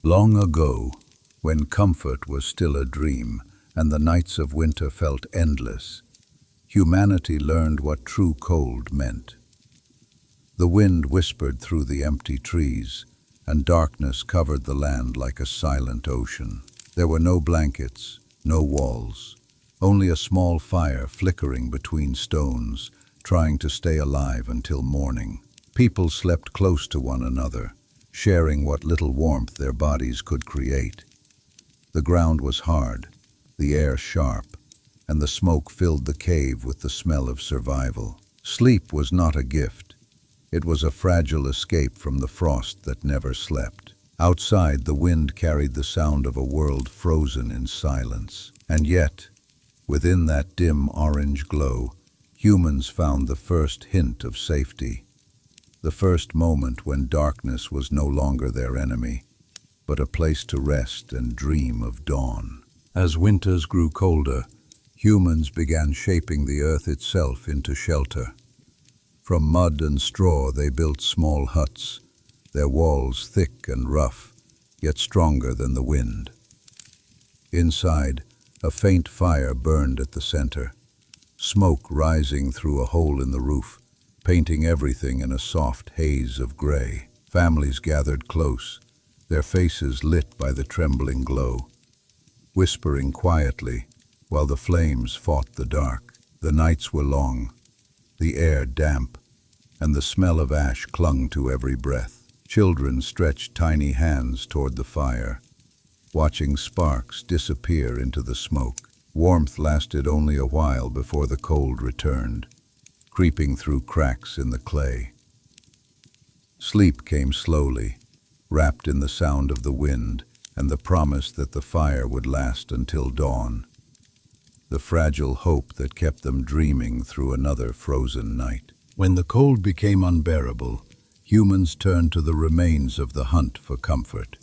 Long ago, when comfort was still a dream and the nights of winter felt endless, humanity learned what true cold meant. The wind whispered through the empty trees, and darkness covered the land like a silent ocean. There were no blankets, no walls, only a small fire flickering between stones, trying to stay alive until morning. People slept close to one another, sharing what little warmth their bodies could create. The ground was hard, the air sharp, and the smoke filled the cave with the smell of survival. Sleep was not a gift. It was a fragile escape from the frost that never slept. Outside, the wind carried the sound of a world frozen in silence. And yet, within that dim orange glow, humans found the first hint of safety. The first moment when darkness was no longer their enemy, but a place to rest and dream of dawn. As winters grew colder, humans began shaping the earth itself into shelter. From mud and straw they built small huts, their walls thick and rough, yet stronger than the wind. Inside, a faint fire burned at the center, smoke rising through a hole in the roof, painting everything in a soft haze of gray. Families gathered close, their faces lit by the trembling glow, whispering quietly while the flames fought the dark. The nights were long, the air damp, and the smell of ash clung to every breath. Children stretched tiny hands toward the fire, watching sparks disappear into the smoke. Warmth lasted only a while before the cold returned, creeping through cracks in the clay. Sleep came slowly, wrapped in the sound of the wind and the promise that the fire would last until dawn, the fragile hope that kept them dreaming through another frozen night. When the cold became unbearable, humans turned to the remains of the hunt for comfort.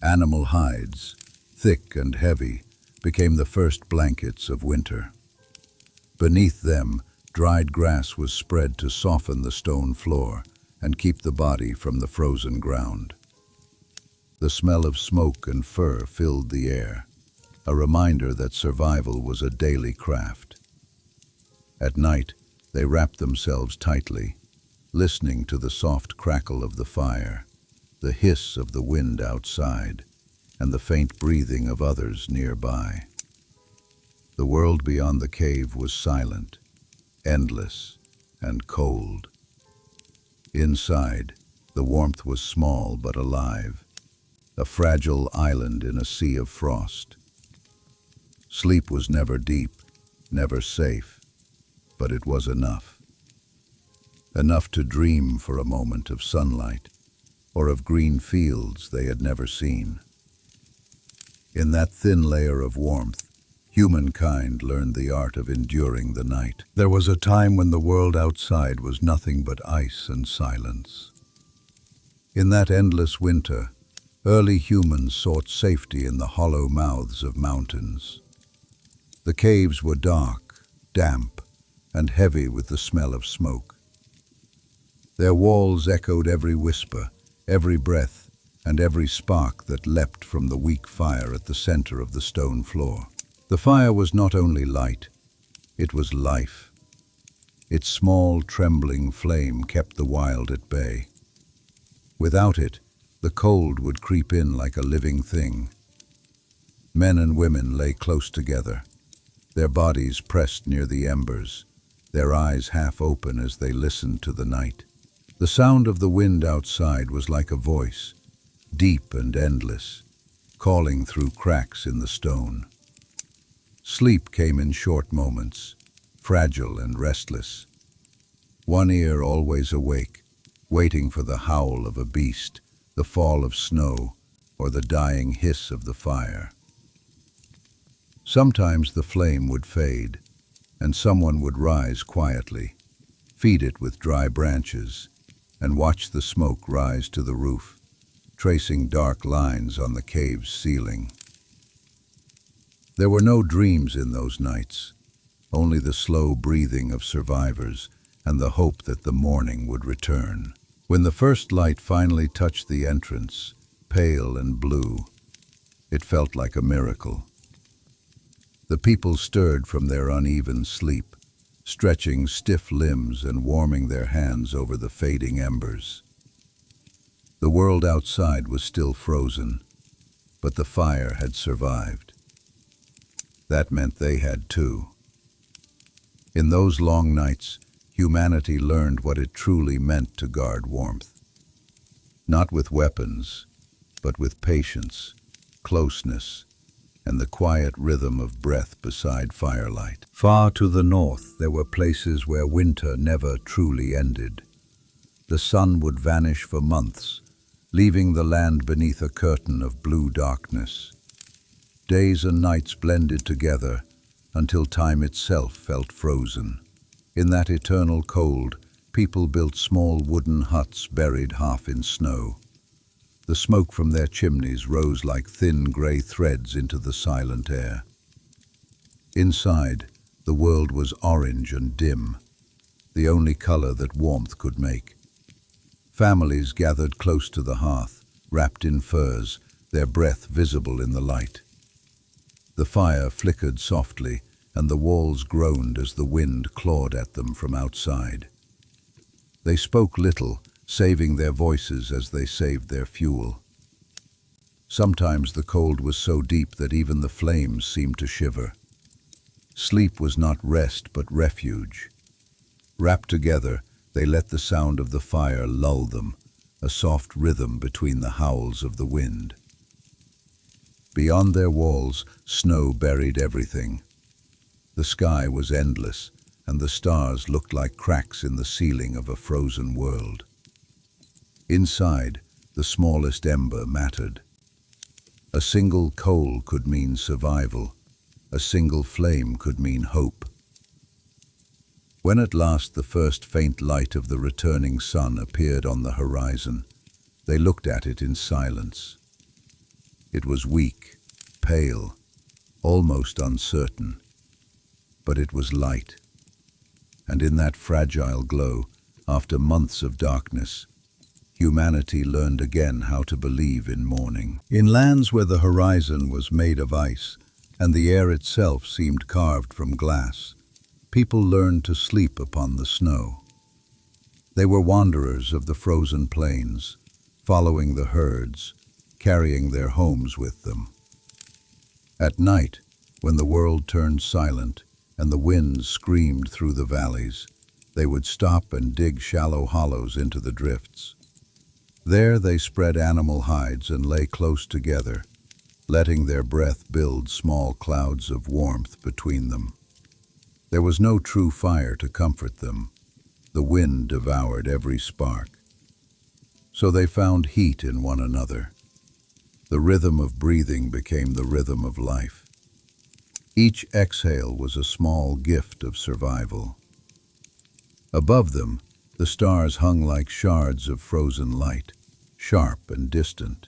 Animal hides, thick and heavy, became the first blankets of winter. Beneath them, dried grass was spread to soften the stone floor and keep the body from the frozen ground. The smell of smoke and fur filled the air, a reminder that survival was a daily craft. At night, they wrapped themselves tightly, listening to the soft crackle of the fire, the hiss of the wind outside, and the faint breathing of others nearby. The world beyond the cave was silent, endless, and cold. Inside, the warmth was small but alive, a fragile island in a sea of frost. Sleep was never deep, never safe, but it was enough. Enough to dream for a moment of sunlight, or of green fields they had never seen. In that thin layer of warmth, humankind learned the art of enduring the night. There was a time when the world outside was nothing but ice and silence. In that endless winter, early humans sought safety in the hollow mouths of mountains. The caves were dark, damp, and heavy with the smell of smoke. Their walls echoed every whisper, every breath, and every spark that leapt from the weak fire at the center of the stone floor. The fire was not only light, it was life. Its small, trembling flame kept the wild at bay. Without it, the cold would creep in like a living thing. Men and women lay close together, their bodies pressed near the embers, their eyes half open as they listened to the night. The sound of the wind outside was like a voice, deep and endless, calling through cracks in the stone. Sleep came in short moments, fragile and restless. One ear always awake, waiting for the howl of a beast, the fall of snow, or the dying hiss of the fire. Sometimes the flame would fade, and someone would rise quietly, feed it with dry branches, and watch the smoke rise to the roof, tracing dark lines on the cave's ceiling. There were no dreams in those nights, only the slow breathing of survivors and the hope that the morning would return. When the first light finally touched the entrance, pale and blue. It felt like a miracle. The people stirred from their uneven sleep, stretching stiff limbs and warming their hands over the fading embers. The world outside was still frozen, but the fire had survived. That meant they had too. In those long nights, humanity learned what it truly meant to guard warmth. Not with weapons, but with patience, closeness, and the quiet rhythm of breath beside firelight. Far to the north, there were places where winter never truly ended. The sun would vanish for months, leaving the land beneath a curtain of blue darkness. Days and nights blended together until time itself felt frozen. In that eternal cold, people built small wooden huts buried half in snow. The smoke from their chimneys rose like thin grey threads into the silent air. Inside, the world was orange and dim, the only color that warmth could make. Families gathered close to the hearth, wrapped in furs, their breath visible in the light. The fire flickered softly, and the walls groaned as the wind clawed at them from outside. They spoke little, saving their voices as they saved their fuel. Sometimes the cold was so deep that even the flames seemed to shiver. Sleep was not rest but refuge. Wrapped together, they let the sound of the fire lull them, a soft rhythm between the howls of the wind. Beyond their walls, snow buried everything. The sky was endless, and the stars looked like cracks in the ceiling of a frozen world. Inside, the smallest ember mattered. A single coal could mean survival. A single flame could mean hope. When at last the first faint light of the returning sun appeared on the horizon, they looked at it in silence. It was weak, pale, almost uncertain, but it was light. And in that fragile glow, after months of darkness, humanity learned again how to believe in morning. In lands where the horizon was made of ice and the air itself seemed carved from glass, people learned to sleep upon the snow. They were wanderers of the frozen plains, following the herds, carrying their homes with them. At night, when the world turned silent and the winds screamed through the valleys, they would stop and dig shallow hollows into the drifts. There they spread animal hides and lay close together, letting their breath build small clouds of warmth between them. There was no true fire to comfort them. The wind devoured every spark. So they found heat in one another. The rhythm of breathing became the rhythm of life. Each exhale was a small gift of survival. Above them, the stars hung like shards of frozen light, sharp and distant.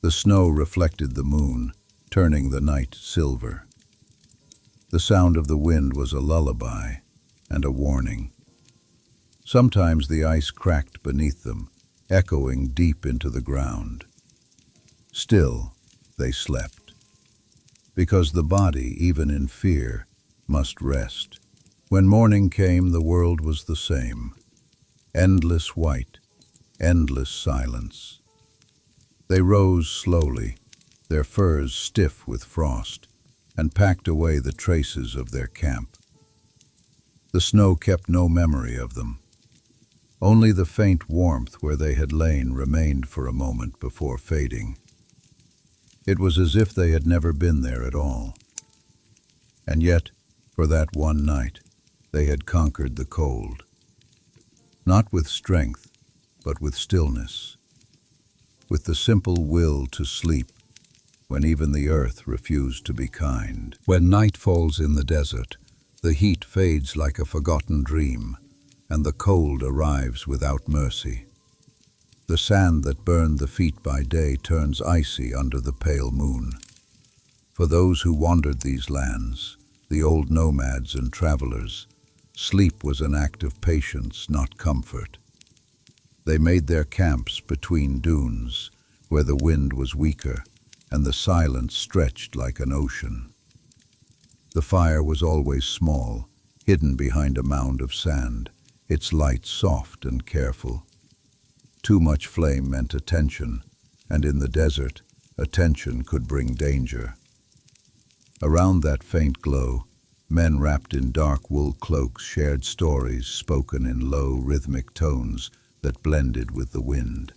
The snow reflected the moon, turning the night silver. The sound of the wind was a lullaby and a warning. Sometimes the ice cracked beneath them, echoing deep into the ground. Still, they slept, because the body, even in fear, must rest. When morning came, the world was the same. Endless white, endless silence. They rose slowly, their furs stiff with frost, and packed away the traces of their camp. The snow kept no memory of them. Only the faint warmth where they had lain remained for a moment before fading. It was as if they had never been there at all. And yet, for that one night, they had conquered the cold. Not with strength, but with stillness. With the simple will to sleep when even the earth refused to be kind. When night falls in the desert, the heat fades like a forgotten dream, and the cold arrives without mercy. The sand that burned the feet by day turns icy under the pale moon. For those who wandered these lands, the old nomads and travelers, sleep was an act of patience, not comfort. They made their camps between dunes, where the wind was weaker and the silence stretched like an ocean. The fire was always small, hidden behind a mound of sand, its light soft and careful. Too much flame meant attention, and in the desert, attention could bring danger. Around that faint glow, men wrapped in dark wool cloaks shared stories spoken in low, rhythmic tones that blended with the wind.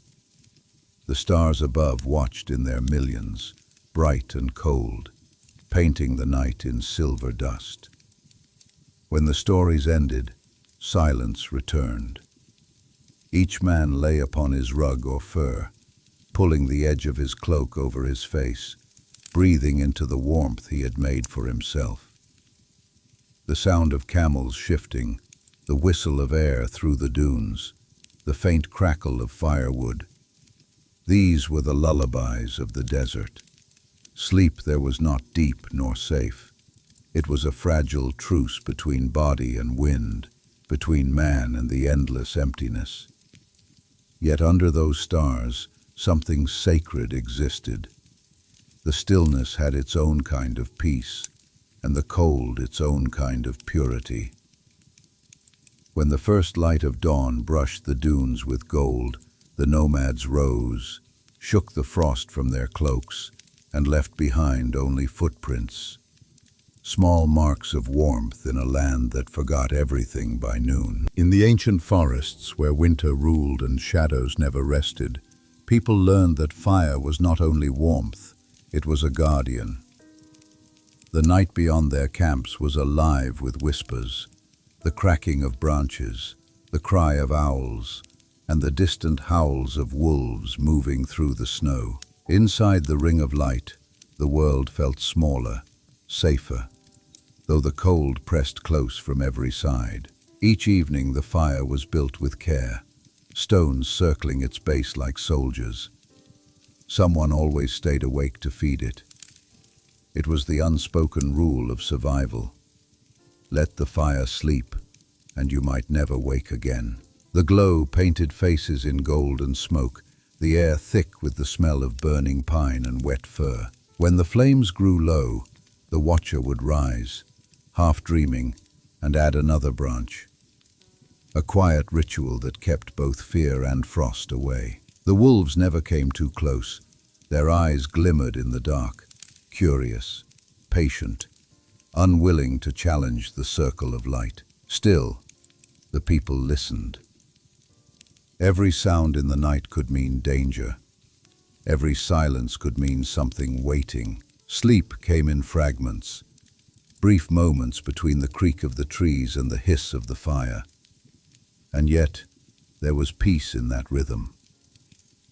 The stars above watched in their millions, bright and cold, painting the night in silver dust. When the stories ended, silence returned. Each man lay upon his rug or fur, pulling the edge of his cloak over his face, breathing into the warmth he had made for himself. The sound of camels shifting, the whistle of air through the dunes, the faint crackle of firewood. These were the lullabies of the desert. Sleep there was not deep nor safe. It was a fragile truce between body and wind, between man and the endless emptiness. Yet under those stars, something sacred existed. The stillness had its own kind of peace, and the cold its own kind of purity. When the first light of dawn brushed the dunes with gold, the nomads rose, shook the frost from their cloaks, and left behind only footprints, small marks of warmth in a land that forgot everything by noon. In the ancient forests where winter ruled and shadows never rested, people learned that fire was not only warmth, it was a guardian. The night beyond their camps was alive with whispers, the cracking of branches, the cry of owls, and the distant howls of wolves moving through the snow. Inside the ring of light, the world felt smaller, safer, though the cold pressed close from every side. Each evening the fire was built with care, stones circling its base like soldiers. Someone always stayed awake to feed it. It was the unspoken rule of survival. Let the fire sleep, and you might never wake again. The glow painted faces in gold and smoke, the air thick with the smell of burning pine and wet fur. When the flames grew low, the watcher would rise, half dreaming, and add another branch. A quiet ritual that kept both fear and frost away. The wolves never came too close. Their eyes glimmered in the dark, curious, patient, unwilling to challenge the circle of light. Still, the people listened. Every sound in the night could mean danger. Every silence could mean something waiting. Sleep came in fragments, brief moments between the creak of the trees and the hiss of the fire. And yet, there was peace in that rhythm.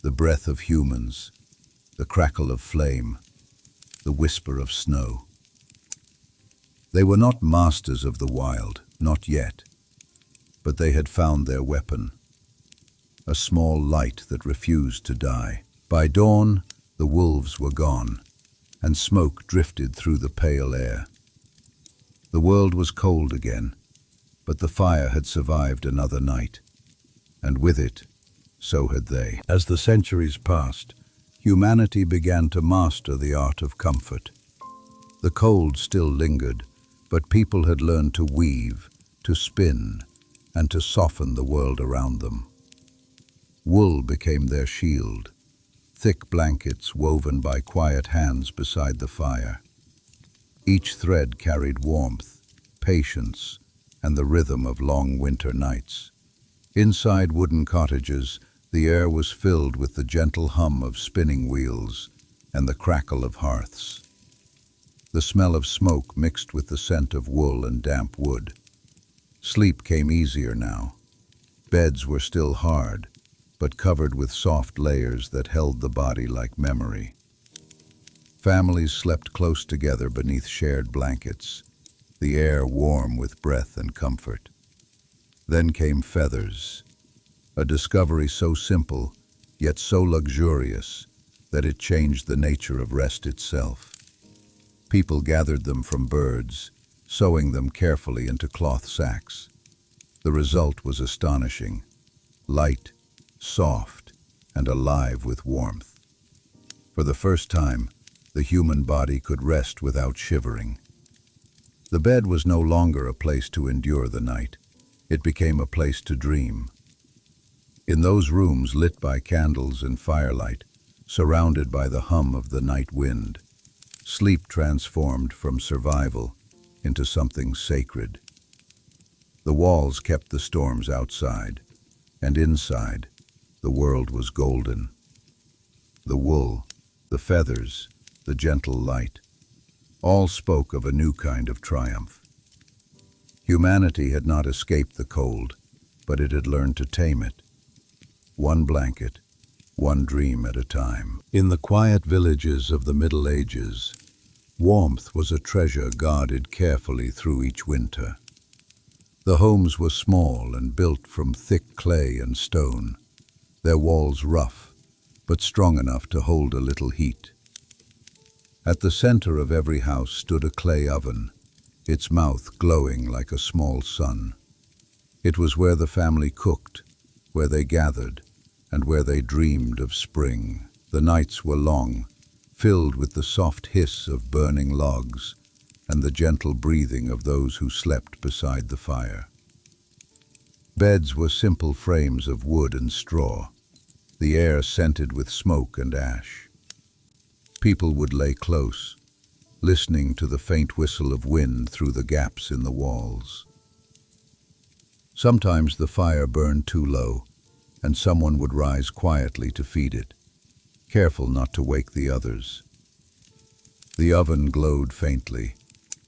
The breath of humans, the crackle of flame, the whisper of snow. They were not masters of the wild, not yet, but they had found their weapon, a small light that refused to die. By dawn, the wolves were gone, and smoke drifted through the pale air. The world was cold again, but the fire had survived another night, and with it, so had they. As the centuries passed, humanity began to master the art of comfort. The cold still lingered, but people had learned to weave, to spin, and to soften the world around them. Wool became their shield, thick blankets woven by quiet hands beside the fire. Each thread carried warmth, patience, and the rhythm of long winter nights. Inside wooden cottages, the air was filled with the gentle hum of spinning wheels and the crackle of hearths. The smell of smoke mixed with the scent of wool and damp wood. Sleep came easier now. Beds were still hard, but covered with soft layers that held the body like memory. Families slept close together beneath shared blankets, the air warm with breath and comfort. Then came feathers, a discovery so simple, yet so luxurious, that it changed the nature of rest itself. People gathered them from birds, sewing them carefully into cloth sacks. The result was astonishing, light, soft, and alive with warmth. For the first time, the human body could rest without shivering. The bed was no longer a place to endure the night. It became a place to dream. In those rooms lit by candles and firelight, surrounded by the hum of the night wind, sleep transformed from survival into something sacred. The walls kept the storms outside, and inside, the world was golden. The wool, the feathers, the gentle light, all spoke of a new kind of triumph. Humanity had not escaped the cold, but it had learned to tame it. One blanket, one dream at a time. In the quiet villages of the Middle Ages, warmth was a treasure guarded carefully through each winter. The homes were small and built from thick clay and stone, their walls rough, but strong enough to hold a little heat. At the center of every house stood a clay oven, its mouth glowing like a small sun. It was where the family cooked, where they gathered, and where they dreamed of spring. The nights were long, filled with the soft hiss of burning logs and the gentle breathing of those who slept beside the fire. Beds were simple frames of wood and straw, the air scented with smoke and ash. People would lay close, listening to the faint whistle of wind through the gaps in the walls. Sometimes the fire burned too low, and someone would rise quietly to feed it, careful not to wake the others. The oven glowed faintly,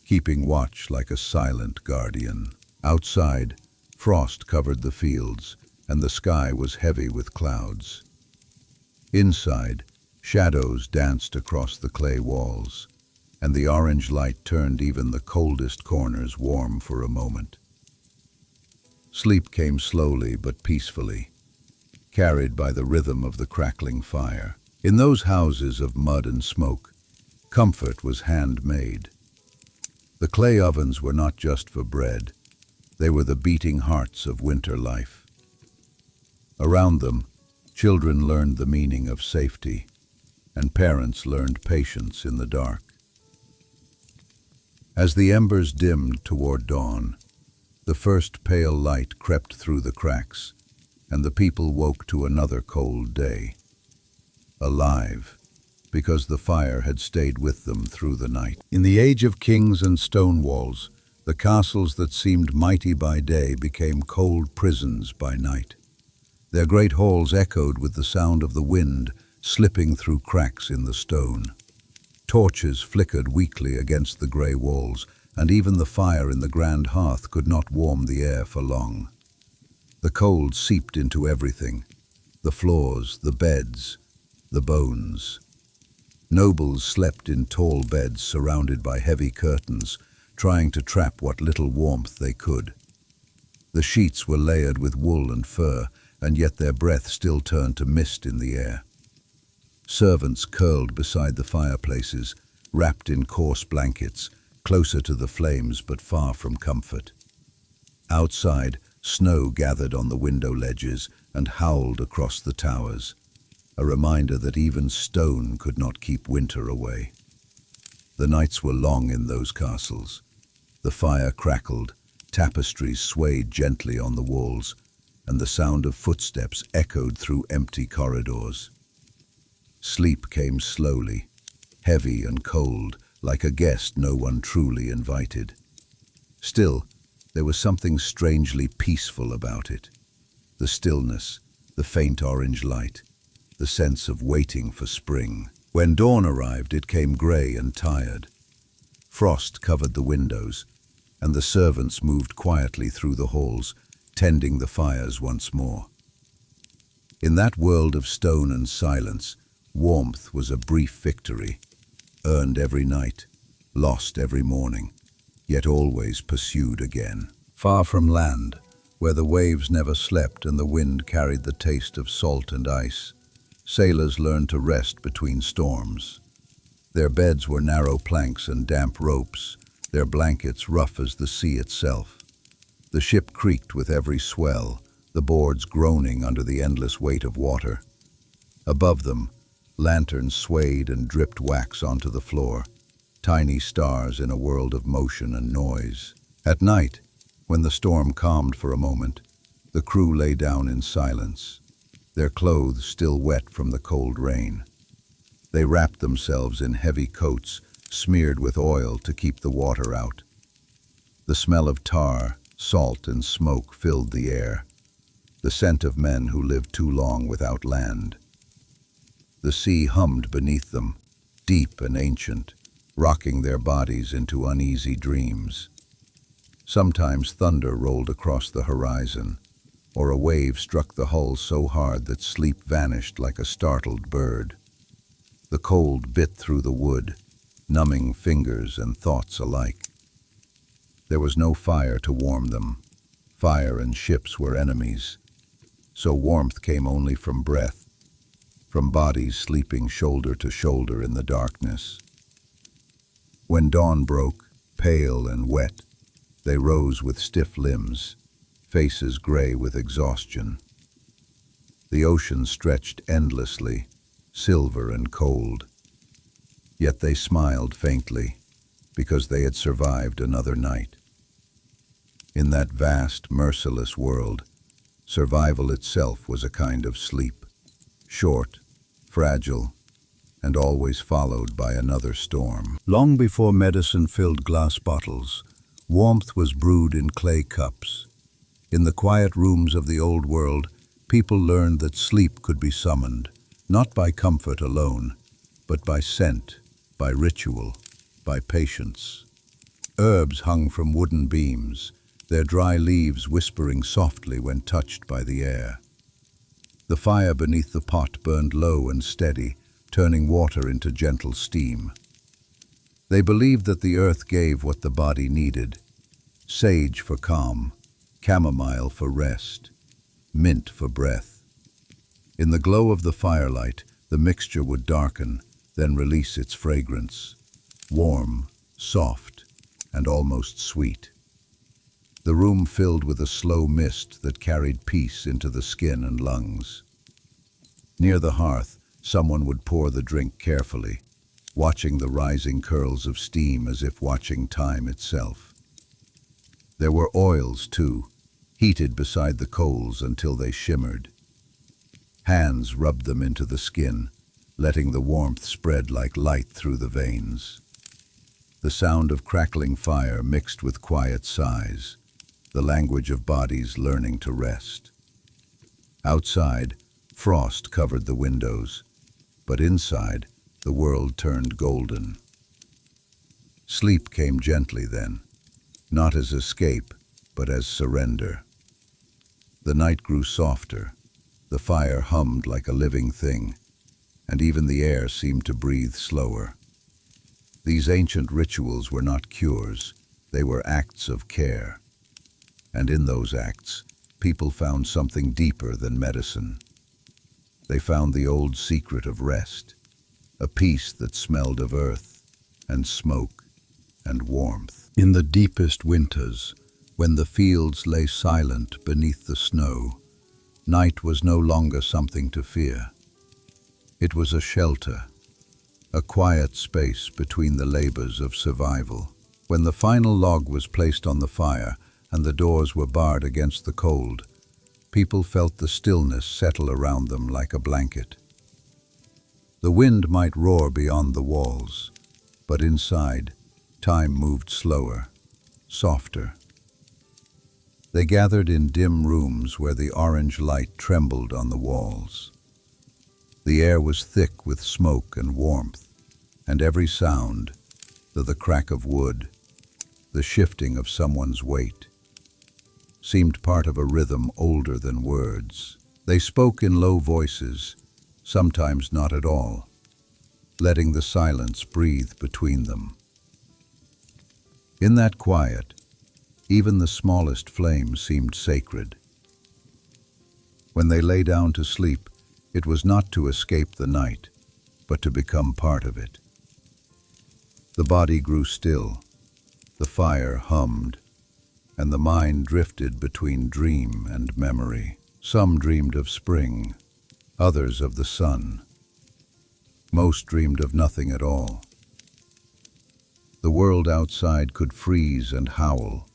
keeping watch like a silent guardian. Outside, frost covered the fields, and the sky was heavy with clouds. Inside, shadows danced across the clay walls, and the orange light turned even the coldest corners warm for a moment. Sleep came slowly but peacefully, carried by the rhythm of the crackling fire. In those houses of mud and smoke, comfort was handmade. The clay ovens were not just for bread, they were the beating hearts of winter life. Around them, children learned the meaning of safety, and parents learned patience in the dark. As the embers dimmed toward dawn, the first pale light crept through the cracks, and the people woke to another cold day. Alive, because the fire had stayed with them through the night. In the age of kings and stone walls, the castles that seemed mighty by day became cold prisons by night. Their great halls echoed with the sound of the wind slipping through cracks in the stone. Torches flickered weakly against the grey walls, and even the fire in the grand hearth could not warm the air for long. The cold seeped into everything, the floors, the beds, the bones. Nobles slept in tall beds surrounded by heavy curtains, trying to trap what little warmth they could. The sheets were layered with wool and fur, and yet their breath still turned to mist in the air. Servants curled beside the fireplaces, wrapped in coarse blankets, closer to the flames but far from comfort. Outside, snow gathered on the window ledges and howled across the towers, a reminder that even stone could not keep winter away. The nights were long in those castles. The fire crackled, tapestries swayed gently on the walls, and the sound of footsteps echoed through empty corridors. Sleep came slowly, heavy and cold, like a guest no one truly invited. Still, there was something strangely peaceful about it. The stillness, the faint orange light, the sense of waiting for spring. When dawn arrived, it came grey and tired. Frost covered the windows, and the servants moved quietly through the halls, tending the fires once more. In that world of stone and silence, warmth was a brief victory, earned every night, lost every morning, yet always pursued again. Far from land, where the waves never slept and the wind carried the taste of salt and ice, sailors learned to rest between storms. Their beds were narrow planks and damp ropes, their blankets rough as the sea itself. The ship creaked with every swell, the boards groaning under the endless weight of water. Above them, Lanterns swayed and dripped wax onto the floor, tiny stars in a world of motion and noise. At night, when the storm calmed for a moment, the crew lay down in silence, their clothes still wet from the cold rain. They wrapped themselves in heavy coats smeared with oil to keep the water out. The smell of tar, salt, and smoke filled the air, the scent of men who lived too long without land. The sea hummed beneath them, deep and ancient, rocking their bodies into uneasy dreams. Sometimes thunder rolled across the horizon, or a wave struck the hull so hard that sleep vanished like a startled bird. The cold bit through the wood, numbing fingers and thoughts alike. There was no fire to warm them. Fire and ships were enemies, so warmth came only from breath, from bodies sleeping shoulder to shoulder in the darkness. When dawn broke, pale and wet, they rose with stiff limbs, faces gray with exhaustion. The ocean stretched endlessly, silver and cold. Yet they smiled faintly, because they had survived another night. In that vast, merciless world, survival itself was a kind of sleep, short, fragile, and always followed by another storm. Long before medicine filled glass bottles, warmth was brewed in clay cups. In the quiet rooms of the old world, people learned that sleep could be summoned, not by comfort alone, but by scent, by ritual, by patience. Herbs hung from wooden beams, their dry leaves whispering softly when touched by the air. The fire beneath the pot burned low and steady, turning water into gentle steam. They believed that the earth gave what the body needed: sage for calm, chamomile for rest, mint for breath. In the glow of the firelight, the mixture would darken, then release its fragrance, warm, soft, and almost sweet. The room filled with a slow mist that carried peace into the skin and lungs. Near the hearth, someone would pour the drink carefully, watching the rising curls of steam as if watching time itself. There were oils, too, heated beside the coals until they shimmered. Hands rubbed them into the skin, letting the warmth spread like light through the veins. The sound of crackling fire mixed with quiet sighs, the language of bodies learning to rest. Outside, frost covered the windows, but inside, the world turned golden. Sleep came gently then, not as escape, but as surrender. The night grew softer, the fire hummed like a living thing, and even the air seemed to breathe slower. These ancient rituals were not cures, they were acts of care. And in those acts, people found something deeper than medicine. They found the old secret of rest, a peace that smelled of earth and smoke and warmth. In the deepest winters, when the fields lay silent beneath the snow, night was no longer something to fear. It was a shelter, a quiet space between the labors of survival. When the final log was placed on the fire and the doors were barred against the cold, people felt the stillness settle around them like a blanket. The wind might roar beyond the walls, but inside, time moved slower, softer. They gathered in dim rooms where the orange light trembled on the walls. The air was thick with smoke and warmth, and every sound, the crack of wood, the shifting of someone's weight, seemed part of a rhythm older than words. They spoke in low voices, sometimes not at all, letting the silence breathe between them. In that quiet, even the smallest flame seemed sacred. When they lay down to sleep, it was not to escape the night, but to become part of it. The body grew still, the fire hummed, and the mind drifted between dream and memory. Some dreamed of spring, others of the sun. Most dreamed of nothing at all. The world outside could freeze and howl.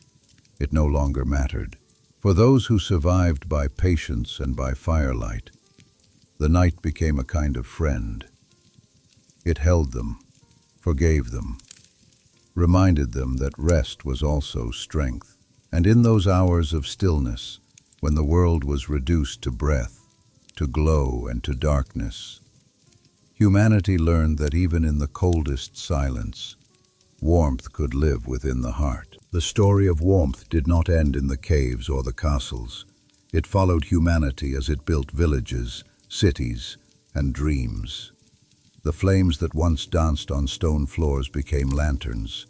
It no longer mattered. For those who survived by patience and by firelight, the night became a kind of friend. It held them, forgave them, reminded them that rest was also strength. And in those hours of stillness, when the world was reduced to breath, to glow and to darkness, humanity learned that even in the coldest silence, warmth could live within the heart. The story of warmth did not end in the caves or the castles. It followed humanity as it built villages, cities, and dreams. The flames that once danced on stone floors became lanterns,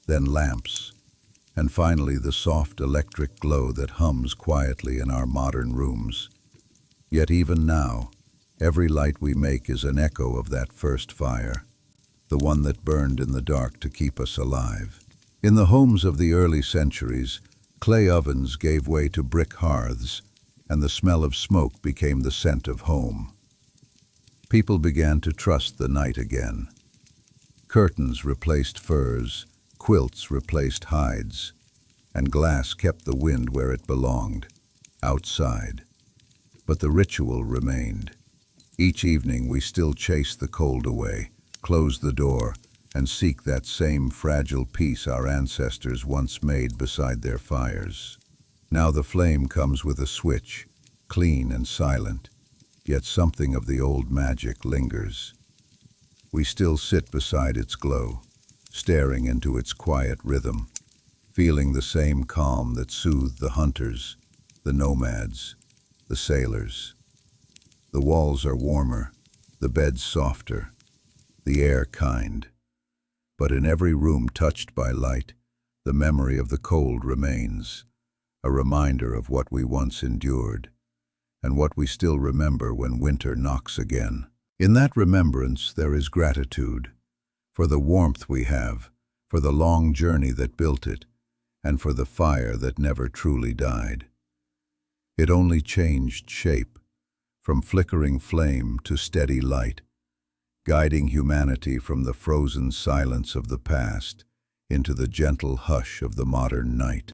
then lamps, and finally the soft electric glow that hums quietly in our modern rooms. Yet even now, every light we make is an echo of that first fire, the one that burned in the dark to keep us alive. In the homes of the early centuries, clay ovens gave way to brick hearths, and the smell of smoke became the scent of home. People began to trust the night again. Curtains replaced furs, quilts replaced hides, and glass kept the wind where it belonged, outside. But the ritual remained. Each evening we still chase the cold away, close the door, and seek that same fragile peace our ancestors once made beside their fires. Now the flame comes with a switch, clean and silent, yet something of the old magic lingers. We still sit beside its glow, staring into its quiet rhythm, feeling the same calm that soothed the hunters, the nomads, the sailors. The walls are warmer, the beds softer, the air kind. But in every room touched by light, the memory of the cold remains, a reminder of what we once endured, and what we still remember when winter knocks again. In that remembrance there is gratitude, for the warmth we have, for the long journey that built it, and for the fire that never truly died. It only changed shape, from flickering flame to steady light, guiding humanity from the frozen silence of the past into the gentle hush of the modern night.